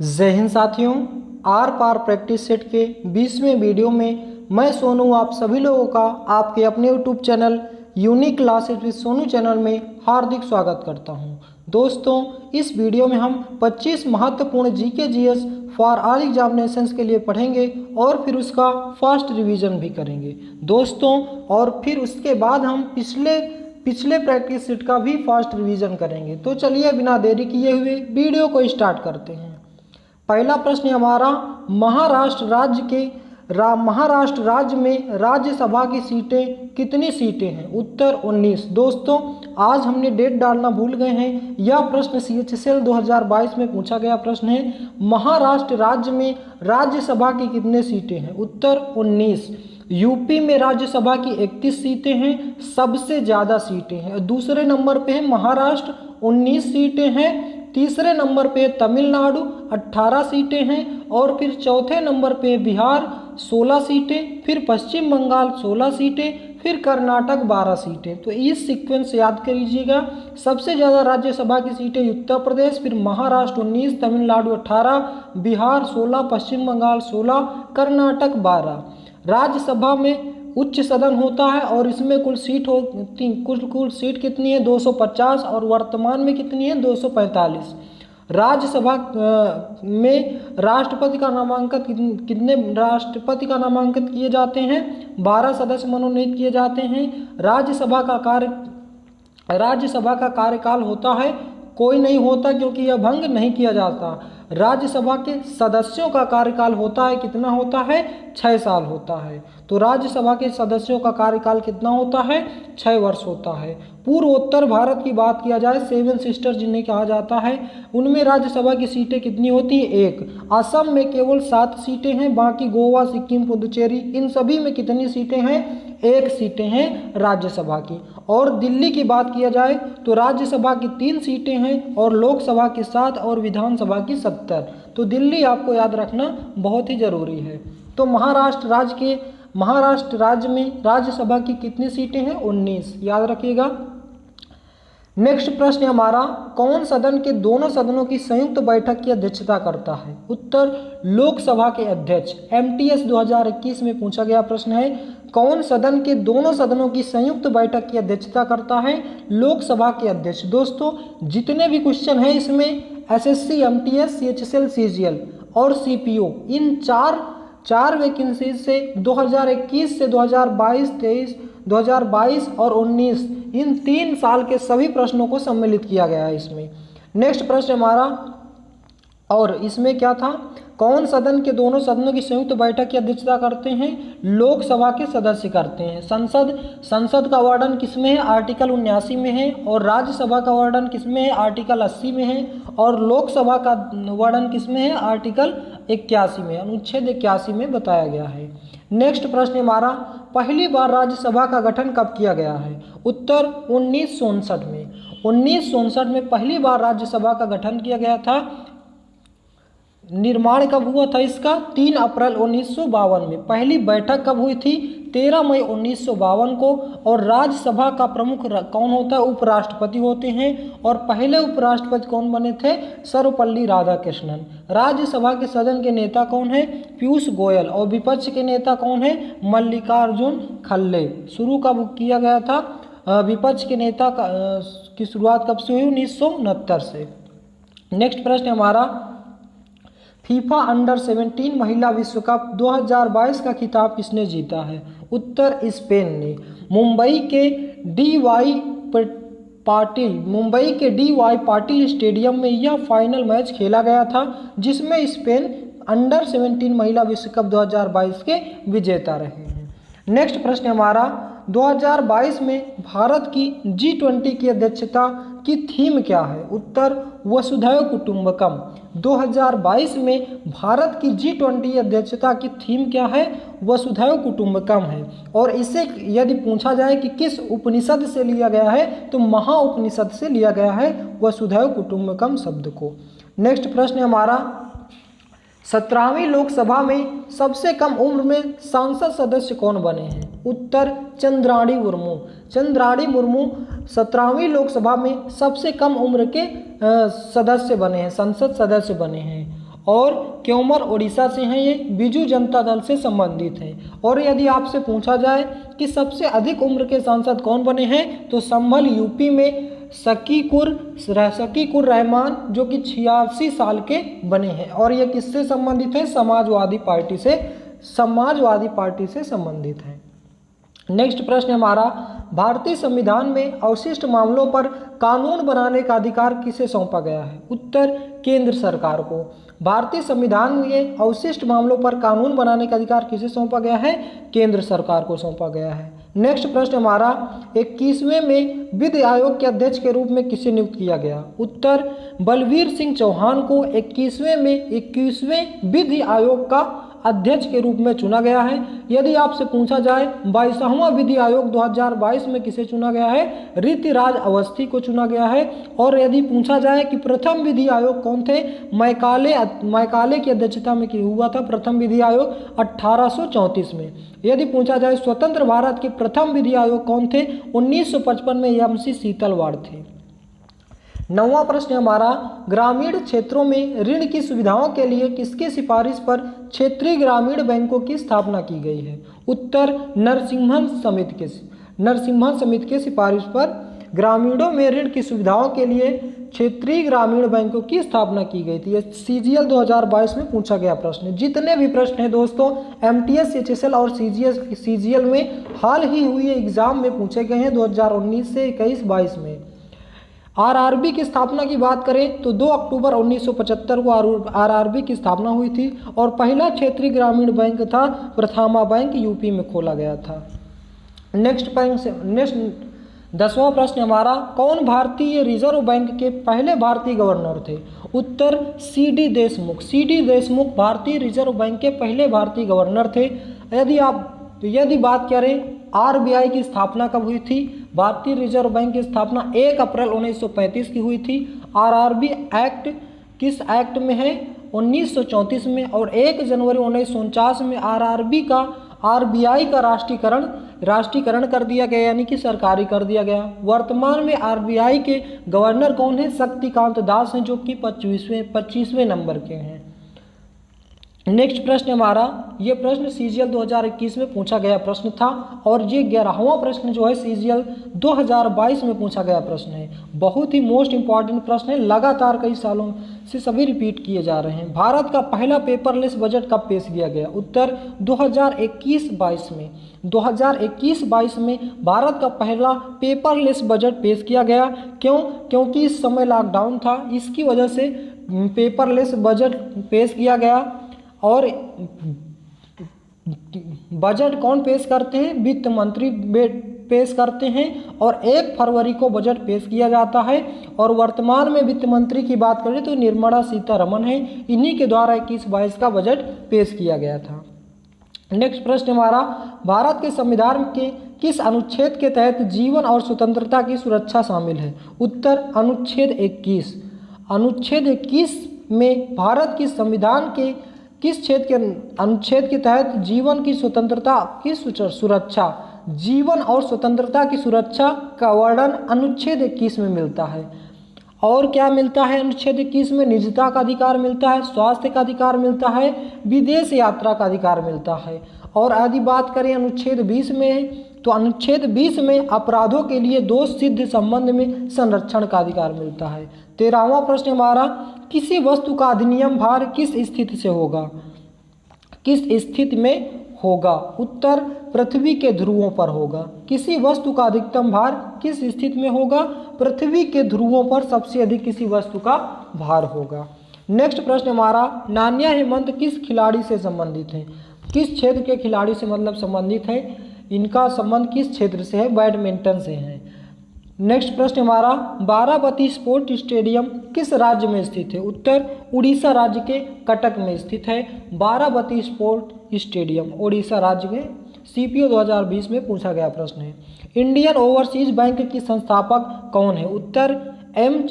जय हिंद साथियों, are par practice set के 20वें वीडियो में मैं सोनू आप सभी लोगों का आपके अपने YouTube channel unique classes with Sonu channel में हार्दिक स्वागत करता हूं। दोस्तों, इस वीडियो में हम 25 महत्वपूर्ण GK GS for all examinations के लिए पढ़ेंगे और फिर उसका फास्ट रिवीजन भी करेंगे दोस्तों। और फिर उसके बाद हम पिछले प्रैक्टिस सेट का भी फास्ट रिवीजन करेंगे। तो चलिए बिना देरी किए हुए वीडियो को स्टार्ट करते हैं। पहला प्रश्न हमारा, महाराष्ट्र राज्य में राज्यसभा की सीटें कितनी सीटें हैं? उत्तर 19। दोस्तों, आज हमने डेट डालना भूल गए हैं। यह प्रश्न CHSL 2022 में पूछा गया प्रश्न है। महाराष्ट्र राज्य में राज्यसभा की कितने सीटें हैं? उत्तर 19। यूपी में राज्यसभा की 31 सीटें हैं, सबसे ज़्यादा सीटें हैं। दूसरे नंबर पे है महाराष्ट्र, 19 सीटें हैं। तीसरे नंबर पे तमिलनाडु, 18 सीटें हैं। और फिर चौथे नंबर पे बिहार, 16 सीटें। फिर पश्चिम बंगाल, 16 सीटें। फिर कर्नाटक, 12 सीटें। तो इस सीक्वेंस से याद करिएगा। सबसे ज़्यादा राज्यसभा की सीटें उत्तर प्रदेश, फिर महाराष्ट्र 19, तमिलनाडु 18, बिहार 16, पश्चिम बंगाल 16, कर्नाटक 12। राज्यसभा में उच्च सदन होता है और इसमें कुल सीट कितनी है? 250। और वर्तमान में कितनी है? 245। राज्यसभा में राष्ट्रपति का नामांकन कितने राष्ट्रपति का नामांकन किए जाते हैं? 12 सदस्य मनोनीत किए जाते हैं। राज्यसभा का कार्यकाल होता है, कोई नहीं होता क्योंकि यह भंग नहीं किया जाता। राज्यसभा के सदस्यों का कार्यकाल होता है, कितना होता है? 6 साल होता है। तो राज्यसभा के सदस्यों का कार्यकाल कितना होता है? 6 वर्ष होता है। पूर्वोत्तर भारत की बात किया जाए, 7 सिस्टर जिन्हें कहा जाता है, उनमें राज्यसभा की सीटें कितनी होती हैं? 1। असम में केवल 7 सीटें हैं, बाकी गोवा, सिक्किम, पुडुचेरी इन सभी में कितनी सीटें हैं? 1 सीटें हैं राज्यसभा की। और दिल्ली की बात किया जाए तो राज्यसभा की 3 सीटें हैं और लोकसभा की 7 और विधानसभा की 70। तो दिल्ली आपको याद रखना बहुत ही जरूरी है। तो महाराष्ट्र राज्य में राज्यसभा की कितनी सीटें हैं? 19, याद रखिएगा। नेक्स्ट प्रश्न हमारा, कौन सदन के दोनों सदनों की संयुक्त बैठक की अध्यक्षता करता है? उत्तर लोकसभा के अध्यक्ष। MTS 2021 में पूछा गया प्रश्न है। कौन सदन के दोनों सदनों की संयुक्त बैठक की अध्यक्षता करता है? लोकसभा के अध्यक्ष। दोस्तों, जितने भी क्वेश्चन हैं इसमें SSC, MTS, CHSL, CGL और CPO इन चार वैकेंसी से 2021 से 2022, 23, 2022 और 19 इन 3 साल के सभी प्रश्नों को सम्मिलित किया गया है इसमें। नेक्स्ट प्रश्न हमारा, और इसमें क्या था? कौन सदन के दोनों सदनों की संयुक्त बैठक की अध्यक्षता करते हैं? लोकसभा के सदस्य करते हैं। संसद का वर्णन किसमें है? आर्टिकल 79 में है। और राज्यसभा का वर्णन किसमें है? आर्टिकल 80 में है। और लोकसभा का वर्णन किसमें है? आर्टिकल 81 में, अनुच्छेद 81 में बताया गया है। नेक्स्ट प्रश्न हमारा, पहली बार राज्यसभा का गठन कब किया गया है? उत्तर 1964 में। 1964 में पहली बार राज्यसभा का गठन किया गया था। निर्माण कब हुआ था इसका? 3 अप्रैल 1952 में। पहली बैठक कब हुई थी? 13 मई 1952 को। और राज्यसभा का प्रमुख कौन होता है? उपराष्ट्रपति होते हैं। और पहले उपराष्ट्रपति कौन बने थे? सर्वपल्ली राधाकृष्णन। राज्यसभा के सदन के नेता कौन है? पीयूष गोयल। और विपक्ष के नेता कौन है? मल्लिकार्जुन खड़गे। शुरू कब किया गया था? विपक्ष के नेता की शुरुआत कब से हुई? 1969 से। नेक्स्ट प्रश्न हमारा, फीफा अंडर 17 महिला विश्व कप 2022 का खिताब किसने जीता है? उत्तर स्पेन ने। मुंबई के DY पाटिल स्टेडियम में यह फाइनल मैच खेला गया था, जिसमें स्पेन अंडर 17 महिला विश्व कप 2022 के विजेता रहे हैं। नेक्स्ट प्रश्न हमारा, 2022 में भारत की G20 की अध्यक्षता की थीम क्या है? उत्तर वसुधैव कुटुंबकम। 2022 में भारत की G20 अध्यक्षता की थीम क्या है? वसुधैव कुटुंबकम है। और इसे यदि पूछा जाए कि किस उपनिषद से लिया गया है, तो महाउपनिषद से लिया गया है वसुधैव कुटुंबकम शब्द को। नेक्स्ट प्रश्न हमारा, 17वीं लोकसभा में सबसे कम उम्र में सांसद सदस्य कौन बने हैं? उत्तर चंद्राणी मुर्मू। चंद्राणी मुर्मू 17वीं लोकसभा में सबसे कम उम्र के सदस्य बने हैं, संसद सदस्य बने हैं। और क्योमर उड़ीसा से हैं, ये बिजू जनता दल से संबंधित हैं। और यदि आपसे पूछा जाए कि सबसे अधिक उम्र के सांसद कौन बने हैं, तो संभल यूपी में शकीकुर रहमान जो कि 86 साल के बने हैं। और ये किससे संबंधित है? समाजवादी पार्टी से संबंधित है। नेक्स्ट प्रश्न हमारा, भारतीय संविधान में अवशिष्ट मामलों पर कानून बनाने का अधिकार किसे सौंपा गया है? उत्तर, केंद्र सरकार को। भारतीय संविधान में अवशिष्ट मामलों पर कानून बनाने का अधिकार किसे सौंपा गया है? केंद्र सरकार को सौंपा गया है। नेक्स्ट प्रश्न हमारा, 21वें में विधि आयोग के अध्यक्ष के रूप में किसे नियुक्त किया गया? उत्तर, बलवीर सिंह चौहान को 21वें विधि आयोग का अध्यक्ष के रूप में चुना गया है। यदि आपसे पूछा जाए 22वां विधि आयोग 2022 में किसे चुना गया है? ऋतुराज अवस्थी को चुना गया है। और यदि पूछा जाए कि प्रथम विधि आयोग कौन थे? मैकाले की अध्यक्षता में हुआ था प्रथम विधि आयोग 1834 में। यदि पूछा जाए स्वतंत्र भारत के प्रथम विधि आयोग कौन थे? 1955 में MC शीतलवाड़ थे। 9वां प्रश्न हमारा, ग्रामीण क्षेत्रों में ऋण की सुविधाओं के लिए किसकी सिफारिश पर क्षेत्रीय ग्रामीण बैंकों की स्थापना की गई है? उत्तर, नरसिम्हन समिति के सिफारिश पर ग्रामीणों में ऋण की सुविधाओं के लिए क्षेत्रीय ग्रामीण बैंकों की स्थापना की गई थी। ये CGL 2022 में पूछा गया प्रश्न। जितने भी प्रश्न हैं दोस्तों MTS, HSL और CGL में हाल ही हुई एग्जाम में पूछे गए हैं 2019 से 21-22 में। RRB की स्थापना की बात करें तो 2 अक्टूबर 1975 को RRB की स्थापना हुई थी और पहला क्षेत्रीय ग्रामीण बैंक था प्रथमा बैंक, यूपी में खोला गया था। नेक्स्ट 10वां प्रश्न हमारा, कौन भारतीय रिजर्व बैंक के पहले भारतीय गवर्नर थे? उत्तर, CD देशमुख भारतीय रिजर्व बैंक के पहले भारतीय गवर्नर थे। यदि बात करें RBI की स्थापना कब हुई थी? भारतीय रिजर्व बैंक की स्थापना 1 अप्रैल 1935 की हुई थी। RRB एक्ट किस एक्ट में है? 1934 में। और 1 जनवरी 1949 में RBI का राष्ट्रीयकरण कर दिया गया, यानी कि सरकारी कर दिया गया। वर्तमान में RBI के गवर्नर कौन है? शक्तिकांत दास हैं, जो कि 25वें नंबर के हैं। नेक्स्ट प्रश्न हमारा, ये प्रश्न CGL 2021 में पूछा गया प्रश्न था और ये 11वां प्रश्न जो है CGL 2022 में पूछा गया प्रश्न है। बहुत ही मोस्ट इंपॉर्टेंट प्रश्न है, लगातार कई सालों से सभी रिपीट किए जा रहे हैं। भारत का पहला पेपरलेस बजट कब पेश किया गया? उत्तर, 2021-22 में। 2021-22 में भारत का पहला पेपरलेस बजट पेश किया गया। क्यों? क्योंकि इस समय लॉकडाउन था, इसकी वजह से पेपरलेस बजट पेश किया गया। और बजट कौन पेश करते हैं? वित्त मंत्री पेश करते हैं और 1 फरवरी को बजट पेश किया जाता है। और वर्तमान में वित्त मंत्री की बात करें तो निर्मला सीतारमण है, इन्हीं के द्वारा 21-22 का बजट पेश किया गया था। नेक्स्ट प्रश्न हमारा, भारत के संविधान के किस अनुच्छेद के तहत जीवन और स्वतंत्रता की सुरक्षा शामिल है? उत्तर, अनुच्छेद 21। अनुच्छेद 21 में भारत के संविधान के किस अनुच्छेद के तहत जीवन की स्वतंत्रता की सुरक्षा, जीवन और स्वतंत्रता की सुरक्षा का वर्णन अनुच्छेद 21 में मिलता है। और क्या मिलता है अनुच्छेद 21 में? निजता का अधिकार मिलता है, स्वास्थ्य का अधिकार मिलता है, विदेश यात्रा का अधिकार मिलता है। और यदि बात करें अनुच्छेद 20 में, तो अनुच्छेद 20 में अपराधों के लिए दोष सिद्ध संबंध में संरक्षण का अधिकार मिलता है। 13वां प्रश्न हमारा, किसी वस्तु का अधिनियम भार किस स्थिति से होगा? किस स्थिति में होगा? उत्तर, पृथ्वी के ध्रुवों पर होगा। किसी वस्तु का अधिकतम भार किस स्थिति में होगा? पृथ्वी के ध्रुवों पर सबसे अधिक किसी वस्तु का भार होगा। नेक्स्ट प्रश्न हमारा, नानिया हेमंत किस खिलाड़ी से संबंधित है? किस क्षेत्र के खिलाड़ी से संबंधित है? इनका संबंध किस क्षेत्र से है? बैडमिंटन से है। नेक्स्ट प्रश्न हमारा, बाराबती स्पोर्ट स्टेडियम किस राज्य में स्थित है? उत्तर, उड़ीसा राज्य के कटक में स्थित है बाराबती स्पोर्ट स्टेडियम, उड़ीसा राज्य में। CPO 2020 में पूछा गया प्रश्न है। इंडियन ओवरसीज बैंक की संस्थापक कौन है? उत्तर, M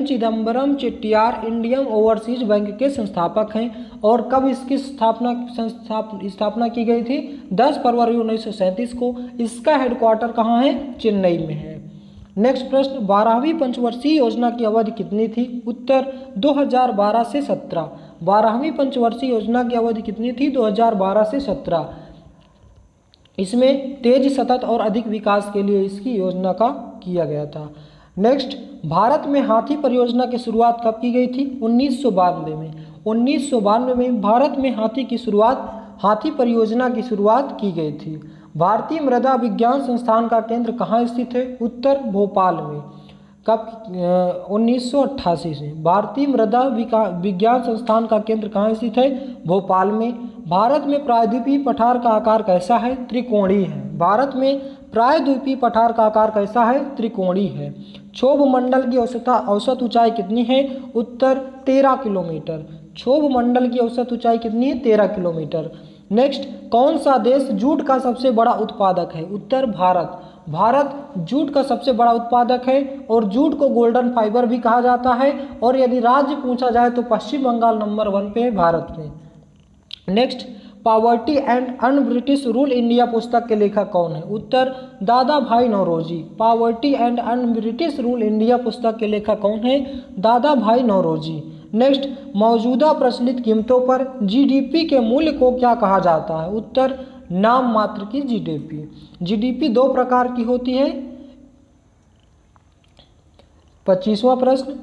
Chidambaram Chettiar Indian overseas bank के संस्थापक हैं। और कब इसकी स्थापना की गई थी? 10 फरवरी 1937 को। इसका हेडक्वार्टर कहाँ है? चेन्नई में है। नेक्स्ट प्रश्न, 12वीं पंचवर्षीय योजना की अवधि कितनी थी? उत्तर 2012 से 17। 12वीं पंचवर्षीय योजना की अवधि कितनी थी? 2012 से 17। इसमें तेज, सतत और अधिक विकास के लिए इसकी योजना का किया गया था। नेक्स्ट, भारत में हाथी परियोजना की शुरुआत कब की गई थी? 1992 में। 1992 में भारत में हाथी परियोजना की शुरुआत की गई थी। भारतीय मृदा विज्ञान संस्थान का केंद्र कहाँ स्थित है? उत्तर भोपाल में। कब? 1988 से। भारतीय मृदा विज्ञान संस्थान का केंद्र कहाँ स्थित है? भोपाल में। भारत में प्रायद्वीपीय पठार का आकार कैसा है? त्रिकोणीय है। भारत में प्रायद्वीपीय पठार का आकार कैसा है? त्रिकोणीय है। क्षोभ मंडल की औसत ऊंचाई कितनी है? उत्तर 13 किलोमीटर। क्षोभ मंडल की औसत ऊंचाई कितनी है? 13 किलोमीटर। नेक्स्ट, कौन सा देश जूट का सबसे बड़ा उत्पादक है? उत्तर भारत। भारत जूट का सबसे बड़ा उत्पादक है और जूट को गोल्डन फाइबर भी कहा जाता है। और यदि राज्य पूछा जाए तो पश्चिम बंगाल नंबर 1 पे है भारत में। Next, poverty and un British rule India पुस्तक के लेखक कौन है? उत्तर Dadabhai Naoroji. Poverty and un British rule India पुस्तक के लेखक कौन है? दादा भाई नौरोजी। नेक्स्ट, मौजूदा प्रचलित कीमतों पर जीडीपी के मूल्य को क्या कहा जाता है? उत्तर नाम मात्र की जीडीपी। जीडीपी दो प्रकार की होती है। 25वां प्रश्न,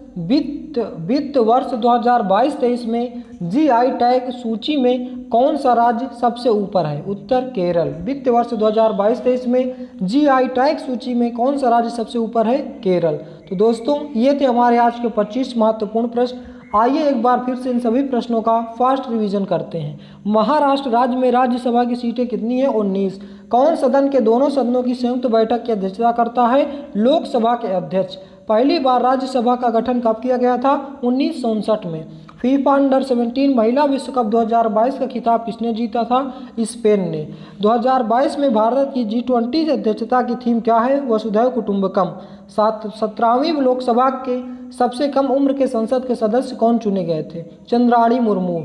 वित्त वर्ष 2022-23 में जीआई टैग सूची में कौन सा राज्य सबसे ऊपर है? उत्तर केरल। वित्त वर्ष 2022-23 में जीआई टैग सूची में कौन सा राज्य सबसे ऊपर है? केरल। तो दोस्तों, ये थे हमारे आज के 25 महत्वपूर्ण प्रश्न। आइए एक बार फिर से इन सभी प्रश्नों का फास्ट रिवीजन करते हैं। महाराष्ट्र राज्य में राज्यसभा की सीटें कितनी है? 19। कौन सदन के दोनों सदनों की संयुक्त बैठक की अध्यक्षता करता है? लोकसभा के अध्यक्ष। पहली बार राज्यसभा का गठन कब किया गया था? 1959 में। फीफा अंडर 17 महिला विश्व कप 2022 का खिताब किसने जीता था? स्पेन ने। 2022 में भारत की G20 अध्यक्षता की थीम क्या है? वसुधैव कुटुंबकम। 17वीं लोकसभा के सबसे कम उम्र के संसद के सदस्य कौन चुने गए थे? चंद्राणी मुर्मू।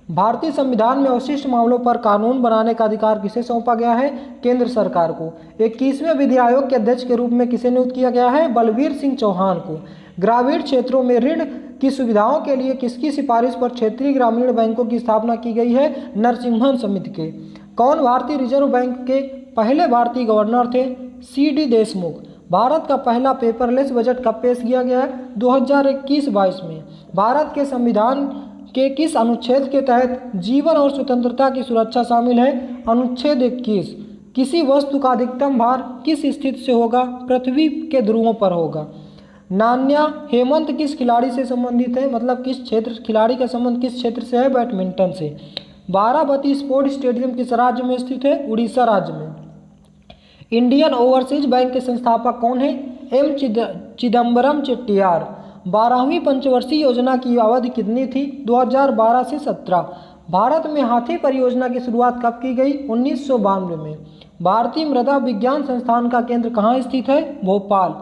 भारतीय संविधान में अवशिष्ट मामलों पर कानून बनाने का अधिकार किसे सौंपा गया है? केंद्र सरकार को। 21वें विधि आयोग के अध्यक्ष के रूप में किसे नियुक्त किया गया है? बलवीर सिंह चौहान को। ग्रामीण क्षेत्रों में ऋण की सुविधाओं के लिए किसकी सिफारिश पर क्षेत्रीय ग्रामीण बैंकों की स्थापना की गई है? नरसिम्हन समिति के। कौन भारतीय रिजर्व बैंक के पहले भारतीय गवर्नर थे? CD देशमुख। भारत का पहला पेपरलेस बजट कब पेश किया गया है? 2021-22 में। भारत के संविधान के किस अनुच्छेद के तहत जीवन और स्वतंत्रता की सुरक्षा शामिल है? अनुच्छेद 21। किसी वस्तु का अधिकतम भार किस स्थिति से होगा? पृथ्वी के ध्रुवों पर होगा। नान्या हेमंत किस खिलाड़ी से संबंधित है? मतलब किस क्षेत्र, खिलाड़ी का संबंध किस क्षेत्र से है? बैडमिंटन से। बाराबती स्पोर्ट्स स्टेडियम किस राज्य में स्थित है? उड़ीसा राज्य में। इंडियन ओवरसीज बैंक के संस्थापक कौन है? M चिदम्बरम चेट्टियार। 12वीं पंचवर्षीय योजना की अवधि कितनी थी? 2012 से 17। भारत में हाथी परियोजना की शुरुआत कब की गई? 1992 में। भारतीय मृदा विज्ञान संस्थान का केंद्र कहाँ स्थित है? भोपाल।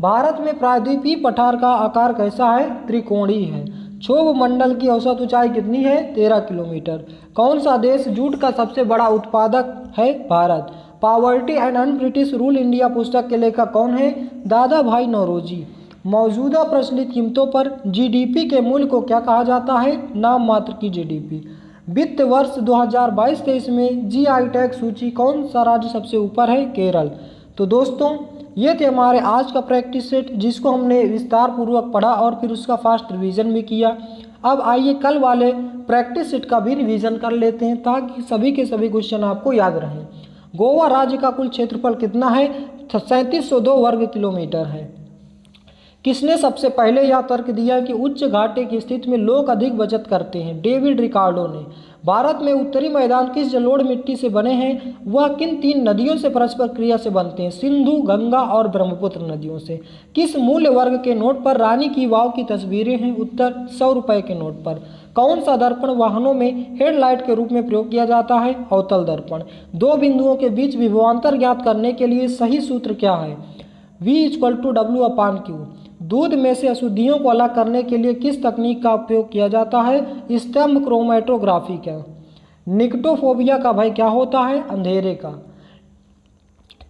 भारत में प्रायद्वीपीय पठार का आकार कैसा है? त्रिकोणीय है। क्षोभ मंडल की औसत ऊंचाई कितनी है? 13 किलोमीटर। कौन सा देश जूट का सबसे बड़ा उत्पादक है? Bharat. Poverty and un British rule India पुस्तक के लेखक कौन है? दादा भाई नौरोजी। मौजूदा प्रचलित कीमतों पर जीडीपी के मूल्य को क्या कहा जाता है? नाम मात्र की जीडीपी। वित्त वर्ष 2022-23 में जीआई टैग सूची कौन सा राज्य सबसे ऊपर है? केरल। तो दोस्तों, ये थे हमारे आज का प्रैक्टिस सेट, जिसको हमने विस्तार पूर्वक पढ़ा और फिर उसका फास्ट रिवीजन भी किया। अब आइए कल वाले प्रैक्टिस सेट का भी रिवीजन कर लेते हैं, ताकि सभी के सभी क्वेश्चन आपको याद रहें। गोवा राज्य का कुल क्षेत्रफल कितना है? 3702 वर्ग किलोमीटर है। किसने सबसे पहले यह तर्क दिया कि उच्च घाटे की स्थिति में लोग अधिक बचत करते हैं? डेविड रिकार्डो ने। भारत में उत्तरी मैदान किस जलोढ़ मिट्टी से बने हैं? वह किन 3 नदियों से परस्पर क्रिया से बनते हैं? सिंधु, गंगा और ब्रह्मपुत्र नदियों से। किस मूल्य वर्ग के नोट पर रानी की वाव की तस्वीरें हैं? उत्तर 100 रुपये के नोट पर। कौन सा दर्पण वाहनों में हेडलाइट के रूप में प्रयोग किया जाता है? अवतल दर्पण। दो बिंदुओं के बीच विभवांतर ज्ञात करने के लिए सही सूत्र क्या है? V = W/Q। दूध में से अशुद्धियों को अलग करने के लिए किस तकनीक का उपयोग किया जाता है? स्तंभ क्रोमेटोग्राफी का। निकटोफोबिया का भय क्या होता है? अंधेरे का।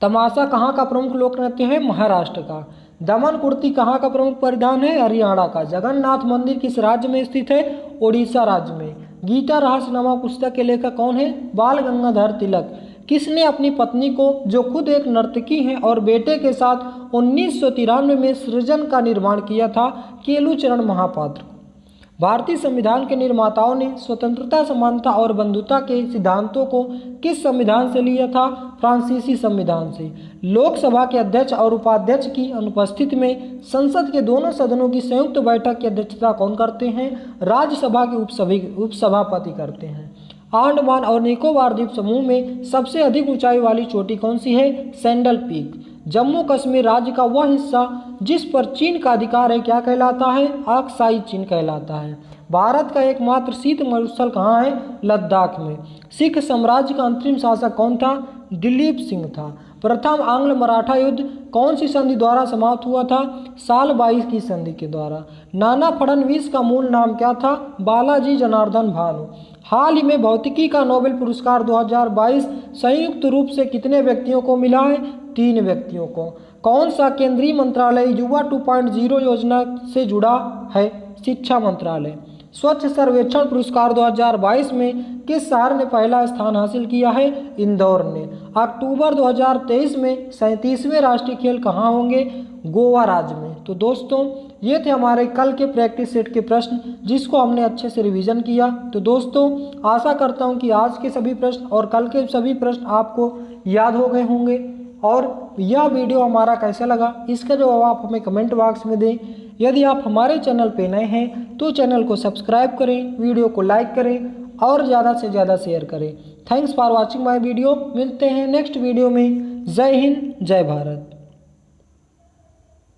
तमाशा कहाँ का प्रमुख लोक नृत्य है? महाराष्ट्र का। दमन कुर्ती कहाँ का प्रमुख परिधान है? हरियाणा का। जगन्नाथ मंदिर किस राज्य में स्थित है? उड़ीसा राज्य में। गीता रहस्यनामा पुस्तक के लेखक कौन है? बाल गंगाधर तिलक। किसने अपनी पत्नी को, जो खुद एक नर्तकी हैं, और बेटे के साथ 1993 में सृजन का निर्माण किया था? केलुचरण महापात्र। भारतीय संविधान के निर्माताओं ने स्वतंत्रता, समानता और बंधुता के सिद्धांतों को किस संविधान से लिया था? फ्रांसीसी संविधान से। लोकसभा के अध्यक्ष और उपाध्यक्ष की अनुपस्थिति में संसद के दोनों सदनों की संयुक्त बैठक की अध्यक्षता कौन करते हैं? राज्यसभा के उपसभापति करते हैं। अंडमान और निकोबार द्वीप समूह में सबसे अधिक ऊंचाई वाली चोटी कौन सी है? Sandal peak. जम्मू कश्मीर राज्य का वह हिस्सा जिस पर चीन का अधिकार है क्या कहलाता है? अक्साई चीन कहलाता है। भारत का एकमात्र शीत मरुस्थल कहाँ है? लद्दाख में। सिख साम्राज्य का अंतरिम शासक कौन था? दिलीप सिंह था। प्रथम आंग्ल मराठा युद्ध कौन सी संधि द्वारा समाप्त हुआ था? साल 22 की संधि के द्वारा। नाना फडणवीस का मूल नाम क्या था? बालाजी जनार्दन भानु। हाल ही में भौतिकी का नोबेल पुरस्कार 2022 संयुक्त रूप से कितने व्यक्तियों को मिला है? 3 व्यक्तियों को। कौन सा केंद्रीय मंत्रालय युवा 2.0 योजना से जुड़ा है? शिक्षा मंत्रालय। स्वच्छ सर्वेक्षण पुरस्कार 2022 में किस शहर ने पहला स्थान हासिल किया है? इंदौर ने। अक्टूबर 2023 में 37वें राष्ट्रीय खेल कहाँ होंगे? गोवा राज्य में। तो दोस्तों ये थे हमारे कल के प्रैक्टिस सेट के प्रश्न, जिसको हमने अच्छे से रिवीजन किया। तो दोस्तों आशा करता हूँ कि आज के सभी प्रश्न और कल के सभी प्रश्न आपको याद हो गए होंगे। और यह वीडियो हमारा कैसा लगा इसका जवाब आप हमें कमेंट बॉक्स में दें। यदि आप हमारे चैनल पे नए हैं तो चैनल को सब्सक्राइब करें, वीडियो को लाइक करें और ज़्यादा से ज़्यादा शेयर करें। Thanks for watching my video. मिलते हैं नेक्स्ट वीडियो में। जय हिंद, जय भारत।